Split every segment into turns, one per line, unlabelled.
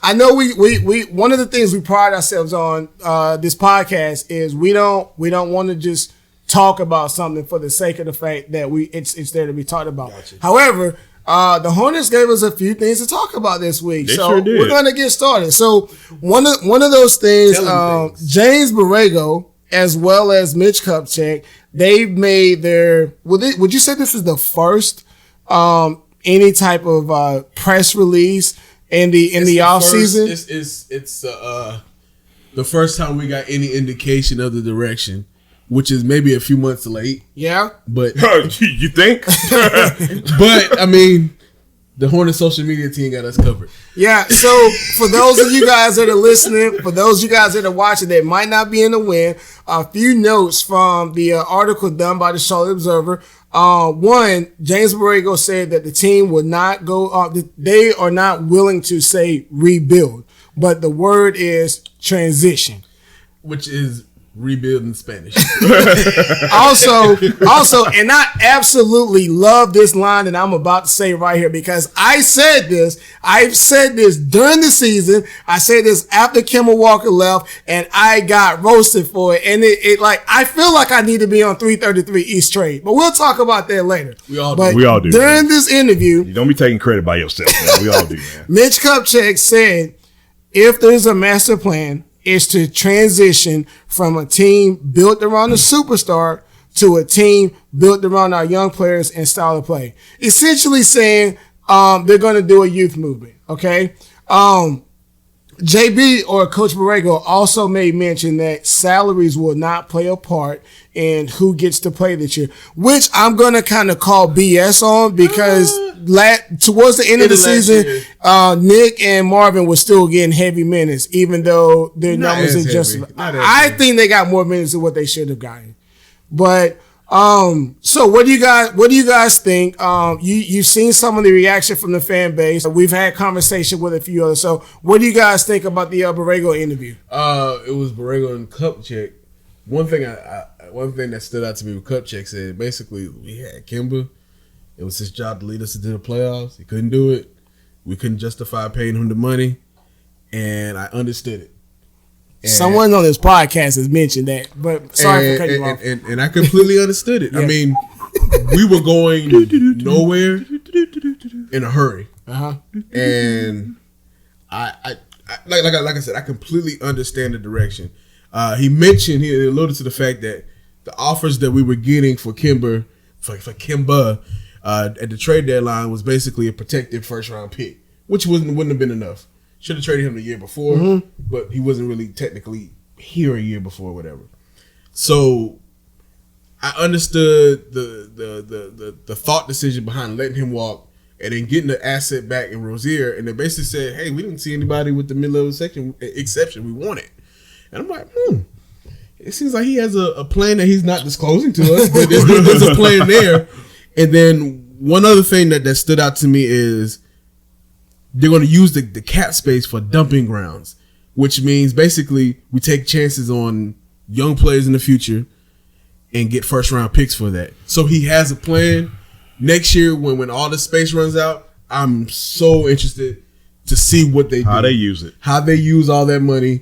I know we one of the things we pride ourselves on this podcast is we don't want to just talk about something for the sake of the fact that it's there to be talked about. Gotcha. However, the Hornets gave us a few things to talk about this week, so we're going to get started. So one of those things, James Borrego as well as Mitch Kupchak, they've made their. Would you say this is the first any type of press release in the off season?
It's the first time we got any indication of the direction, which is maybe a few months late.
Yeah,
but
you think?
But I mean, the Hornets social media team got us covered.
Yeah. So for those of you guys that are listening, for those of you guys that are watching that might not be in the win, a few notes from the article done by the Charlotte Observer. One, James Borrego said that the team would not go. They are not willing to say rebuild, but the word is transition,
which is rebuild in Spanish.
also, and I absolutely love this line that I'm about to say right here because I've said this during the season. I said this after Kemba Walker left, and I got roasted for it. And it like I feel like I need to be on 333 East Trade, but we'll talk about that later.
We all do.
During this interview,
you don't be taking credit by yourself, man. We all do, man.
Mitch Kupchak said, if there's a master plan, is to transition from a team built around a superstar to a team built around our young players and style of play. Essentially saying they're going to do a youth movement, okay? JB or Coach Borrego also made mention that salaries will not play a part in who gets to play this year, which I'm going to kind of call BS on because towards the end of the season, Nick and Marvin were still getting heavy minutes, even though their numbers are just. I think they got more minutes than what they should have gotten. But so what do you guys think? You've seen some of the reaction from the fan base. We've had conversation with a few others. So what do you guys think about the Borrego interview?
It was Borrego and Kupchak. One thing that stood out to me with Kupchak said basically we had Kemba. It was his job to lead us into the playoffs. He couldn't do it. We couldn't justify paying him the money, and I understood it.
And someone on this podcast has mentioned that, but sorry for cutting you off.
And I completely understood it. Yeah. I mean, we were going nowhere in a hurry, and I like I said, I completely understand the direction. He alluded to the fact that the offers that we were getting for Kemba at the trade deadline was basically a protected first round pick, which wouldn't have been enough. Should have traded him the year before, but he wasn't really technically here a year before, whatever. So I understood the thought decision behind letting him walk and then getting the asset back in Rozier, and they basically said, "Hey, we didn't see anybody with the mid-level exception we wanted." And I'm like, it seems like he has a plan that he's not disclosing to us, but there's a plan there. And then one other thing that stood out to me is they're going to use the cap space for dumping grounds, which means basically we take chances on young players in the future and get first round picks for that. So he has a plan. Next year, when all the space runs out, I'm so interested to see what they do.
How they use it.
How they use all that money.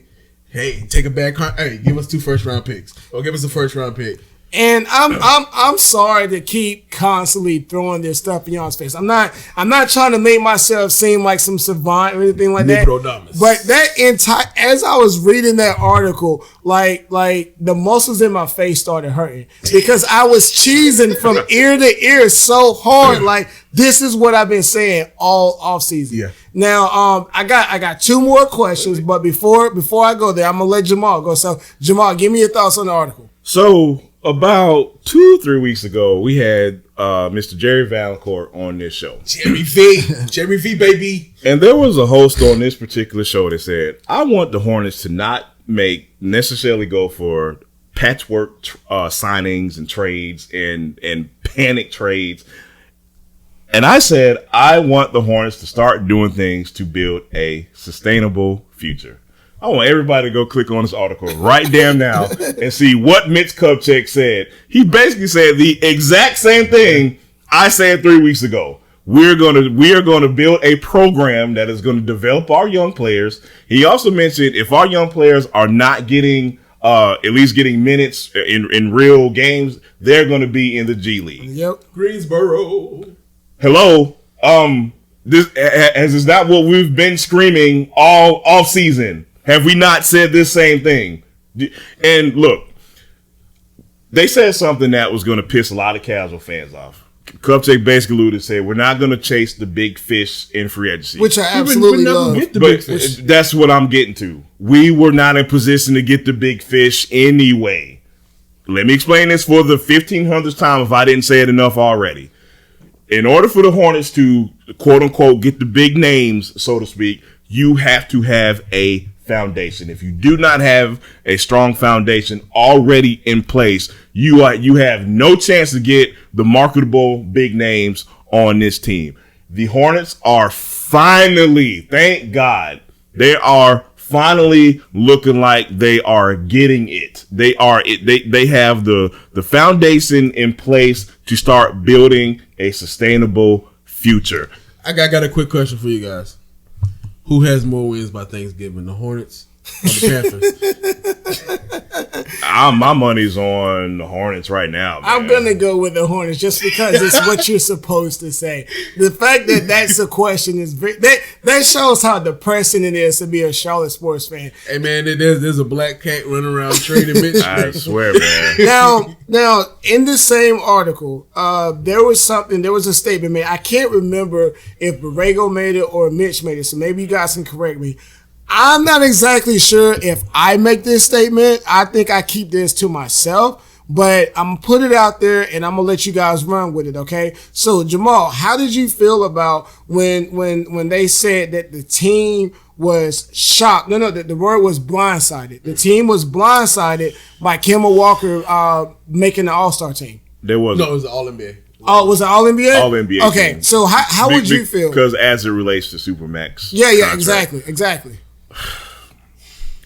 Hey, take a bad hey, give us 2 first round picks. Or give us a first round pick.
And I'm sorry to keep constantly throwing this stuff in y'all's face. I'm not trying to make myself seem like some savant or anything like that. But that as I was reading that article, like the muscles in my face started hurting because I was cheesing from ear to ear so hard. Like this is what I've been saying all off season.
Yeah.
Now I got 2 more questions, but before I go there, I'm gonna let Jamal go. So Jamal, give me your thoughts on the article.
So about 2-3 weeks ago, we had Mr. Jerry Valancourt on this show.
Jerry V, baby.
And there was a host on this particular show that said, I want the Hornets to not necessarily go for patchwork signings and trades and panic trades. And I said, I want the Hornets to start doing things to build a sustainable future. I want everybody to go click on this article right damn now and see what Mitch Kupchak said. He basically said the exact same thing I said 3 weeks ago. we are going to build a program that is going to develop our young players. He also mentioned if our young players are not getting at least getting minutes in real games, they're going to be in the G League.
Yep.
Greensboro.
Hello. This is that what we've been screaming all off season? Have we not said this same thing? And look, they said something that was going to piss a lot of casual fans off. Kupchak basically alluded to say we're not going to chase the big fish in free agency,
which I absolutely love.
Get the big fish.
That's what I'm getting to. We were not in position to get the big fish anyway. Let me explain this for the 1500th time if I didn't say it enough already. In order for the Hornets to quote unquote get the big names, so to speak, you have to have a foundation. If you do not have a strong foundation already in place, you have no chance to get the marketable big names on this team. The Hornets are finally, thank God, they are finally looking like they are getting it. They have the foundation in place to start building a sustainable future.
I got a quick question for you guys. Who has more wins by Thanksgiving, the Hornets or the Panthers?
My money's on the Hornets right now, man.
I'm going to go with the Hornets just because it's what you're supposed to say. The fact that that's a question is that shows how depressing it is to be a Charlotte sports fan.
Hey, man, there's a black cat running around trading Mitch.
I swear, man.
Now, in the same article, there was a statement made. I can't remember if Borrego made it or Mitch made it, so maybe you guys can correct me. I'm not exactly sure if I make this statement. I think I keep this to myself, but I'm going to put it out there and I'm going to let you guys run with it, okay? So, Jamal, how did you feel about when they said that the team was shocked? No, the word was blindsided. The team was blindsided by Kemba Walker making the All-Star team.
No, it was the All-NBA.
Oh, was it All-NBA?
All-NBA.
Okay,
team.
So how would you feel?
Because as it relates to Supermax.
Yeah, contract. Exactly.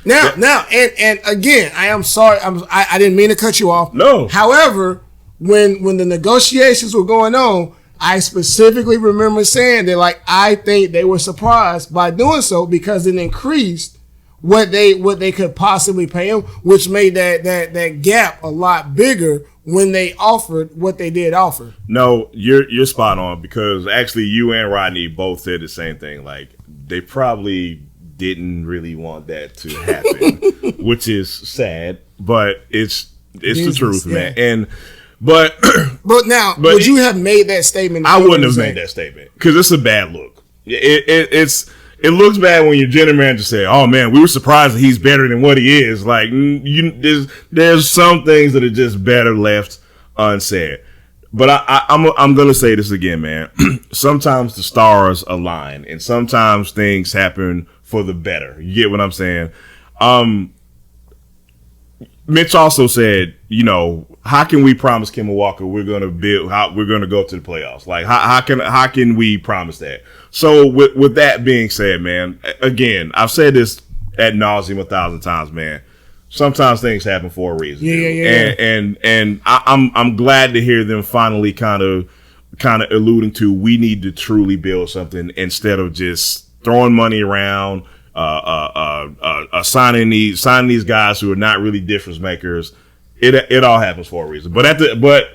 Now, and again, I am sorry. I didn't mean to cut you off.
No.
However, when the negotiations were going on, I specifically remember saying that, like, I think they were surprised by doing so because it increased what they could possibly pay him, which made that gap a lot bigger when they offered what they did offer.
No, you're spot on because actually you and Rodney both said the same thing. Like, they probably didn't really want that to happen, which is sad, but it's the truth, man. And but
would you have made that statement?
I wouldn't have made that statement because it's a bad look. It looks bad when your general manager say, "Oh man, we were surprised that he's better than what he is." Like, there's some things that are just better left unsaid. But I'm gonna say this again, man. Sometimes the stars align, and sometimes things happen for the better. You get what I'm saying? Mitch also said, how can we promise Kemba Walker we're going to go to the playoffs? Like, how can we promise that? So with that being said, man, again, I've said this ad nauseum 1,000 times, man. Sometimes things happen for a reason.
Yeah.
And I'm glad to hear them finally kind of alluding to we need to truly build something instead of just throwing money around, signing these guys who are not really difference makers. It all happens for a reason. But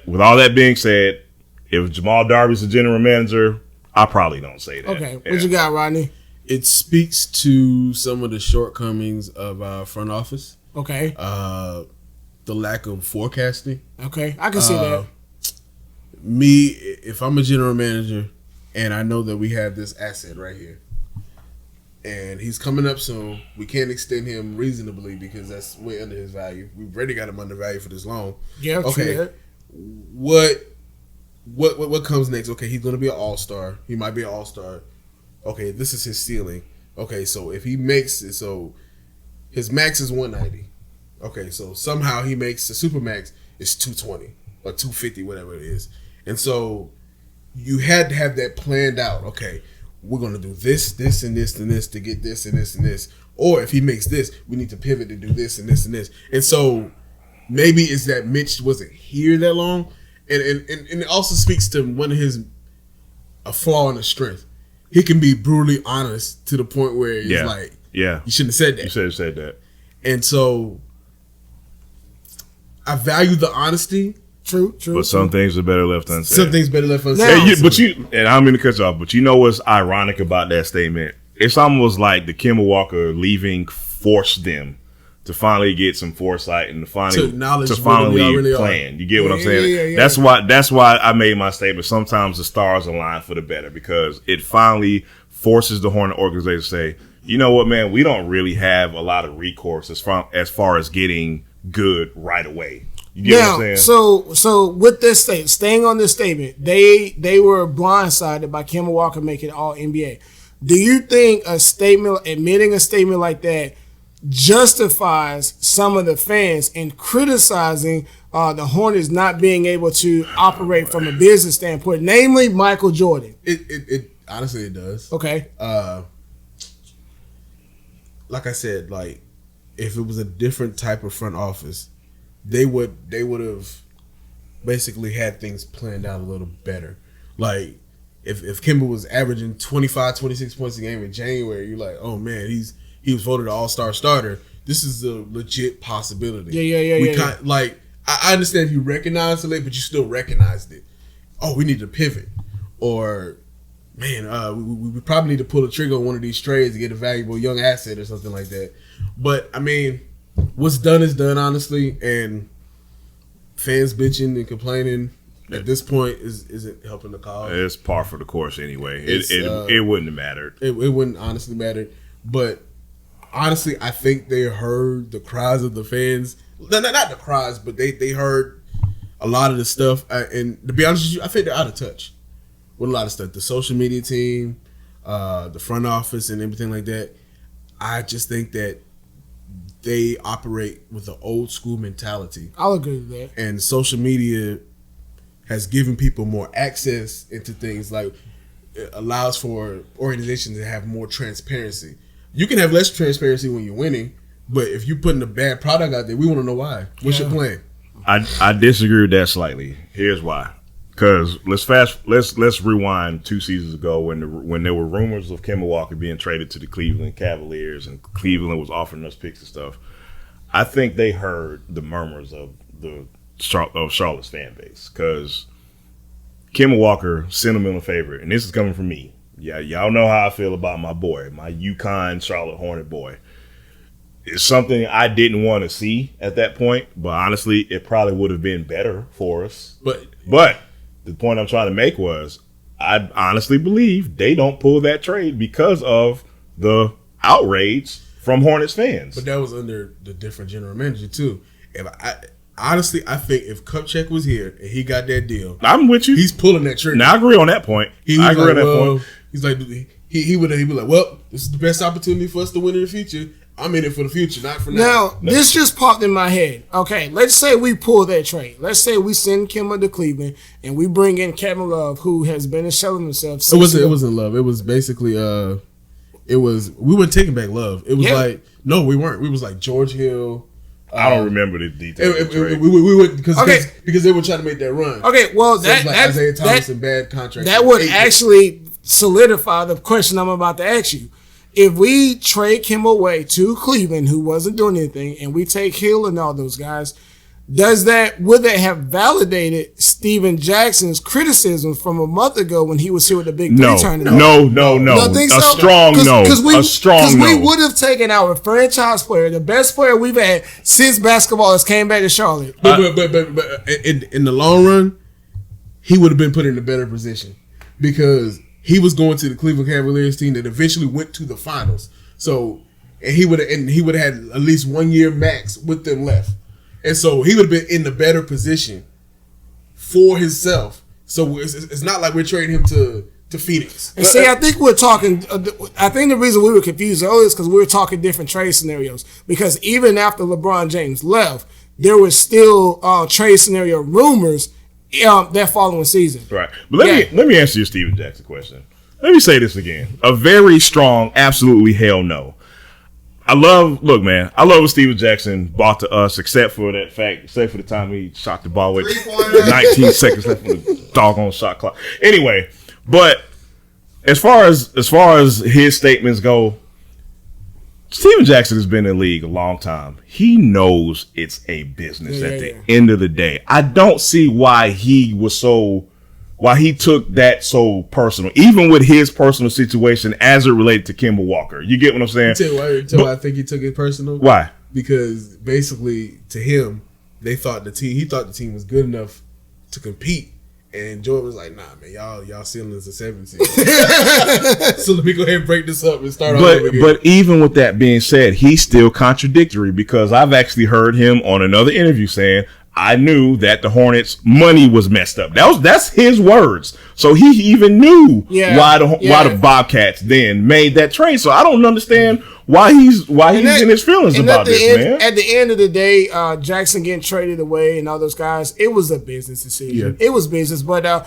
with all that being said, if Jamal Darby's the general manager, I probably don't say that.
Okay, what you got, Rodney?
It speaks to some of the shortcomings of our front office.
Okay.
The lack of forecasting.
Okay, I can see that.
Me, if I'm a general manager and I know that we have this asset right here, and he's coming up soon, we can't extend him reasonably because that's way under his value. We've already got him undervalued for this long.
Yeah.
Okay.
True.
What comes next? Okay, he's going to be an all-star. He might be an all-star. Okay, this is his ceiling. Okay, so if he makes it, so his max is 190. Okay, so somehow he makes the super max is 220 or 250, whatever it is. And so you had to have that planned out. Okay, we're going to do this, and this, and this to get this, and this, and this. Or if he makes this, we need to pivot to do this, and this, and this. And so maybe it's that Mitch wasn't here that long. And it also speaks to one of his a flaw and a strength. He can be brutally honest to the point where it's like, you shouldn't have said that.
You should have said that.
And so I value the honesty.
True.
But some things are better left unsaid.
Some things better left unsaid.
And I don't mean to cut you off, but you know what's ironic about that statement? It's almost like the Kemba Walker leaving forced them to finally get some foresight and to finally plan. You get what I'm saying? That's why I made my statement. Sometimes the stars align for the better, because it finally forces the Hornet organization to say, you know what, man, we don't really have a lot of recourse as far as getting good right away. You get what I'm saying?
So with this statement, staying on this statement, they were blindsided by Kemba Walker making All NBA. Do you think admitting a statement like that justifies some of the fans in criticizing the Hornets not being able to operate from a business standpoint, namely Michael Jordan?
It honestly it does.
Okay.
Like I said, like if it was a different type of front office, they would have basically had things planned out a little better. Like if Kemba was averaging 25, 26 points a game in January, you're like, oh man, he was voted an all-star starter. This is a legit possibility.
Yeah.
Like I understand if you recognized it late, but you still recognized it. Oh, we need to pivot, or man, we probably need to pull the trigger on one of these trades to get a valuable young asset or something like that. But I mean, what's done is done, honestly, and fans bitching and complaining at this point isn't helping the cause.
It's par for the course anyway. It wouldn't have mattered.
It wouldn't honestly matter. But honestly, I think they heard the cries of the fans. Not the cries, but they heard a lot of the stuff. And to be honest with you, I think they're out of touch with a lot of stuff. The social media team, the front office, and everything like that. I just think that they operate with an old school mentality.
I'll agree with that.
And social media has given people more access into things, like it allows for organizations to have more transparency. You can have less transparency when you're winning, but if you're putting a bad product out there, we want to know why. What's your plan?
I disagree with that slightly. Here's why. Because let's rewind 2 seasons ago when there were rumors of Kemba Walker being traded to the Cleveland Cavaliers and Cleveland was offering us picks and stuff. I think they heard the murmurs of Charlotte's fan base, because Kemba Walker, sentimental favorite, and this is coming from me. Yeah, y'all know how I feel about my boy, my UConn Charlotte Hornet boy. It's something I didn't want to see at that point, but honestly, it probably would have been better for us. But the point I'm trying to make was, I honestly believe they don't pull that trade because of the outrage from Hornets fans.
But that was under the different general manager too. Honestly, I think if Kupchak was here and he got that deal,
I'm with you.
He's pulling that trigger.
Now I agree on that point. I agree on that point.
He's like, he would be like, well, this is the best opportunity for us to win in the future. I'm in it for the future, not for now.
Now, this just popped in my head. Okay, let's say we pull that trade. Let's say we send Kemba to Cleveland and we bring in Kevin Love, who has been a shell of himself.
It wasn't Love. It was basically we weren't taking back Love. It was like, no, we weren't. We was like George Hill.
I don't remember the details.
We would because they were trying to make that run.
Okay, well
so that Isaiah Thomas and bad contract.
That would actually solidify the question I'm about to ask you. If we trade Kemba away to Cleveland, who wasn't doing anything, and we take Hill and all those guys, would that have validated Steven Jackson's criticism from a month ago when he was here with the Big Three tournament?
No.
Don't think so?
A strong no.
Because we would have taken our franchise player, the best player we've had since basketball has came back to Charlotte.
But in the long run, he would have been put in a better position because he was going to the Cleveland Cavaliers team that eventually went to the finals. So, and he would have had at least 1 year max with them left. And so he would have been in the better position for himself. So it's not like we're trading him to Phoenix.
And see, I think we're talking. I think the reason we were confused earlier is because we were talking different trade scenarios. Because even after LeBron James left, there was still trade scenario rumors that following season.
Right. But let me answer your Steven Jackson question. Let me say this again. A very strong, absolutely hell no. I love what Steven Jackson brought to us, except for the time he shot the ball with 19 seconds left on the doggone shot clock. Anyway, but as far as his statements go, Steven Jackson has been in the league a long time. He knows it's a business at the end of the day. I don't see why he took that so personal, even with his personal situation as it related to Kemba Walker. You get what I'm saying?
Tell you why I think he took it personal.
Why?
Because basically, to him, he thought the team was good enough to compete. And Jordan was like, "Nah, man, y'all ceiling is a 7 seed." So let me go ahead and break this up and start all over again. But
even with that being said, he's still contradictory because I've actually heard him on another interview saying, "I knew that the Hornets' money was messed up." That's his words. So he even knew why the Bobcats then made that trade. So I don't understand why he's in his feelings about this, man.
At the end of the day, Jackson getting traded away and all those guys, it was a business decision. Yeah. It was business. But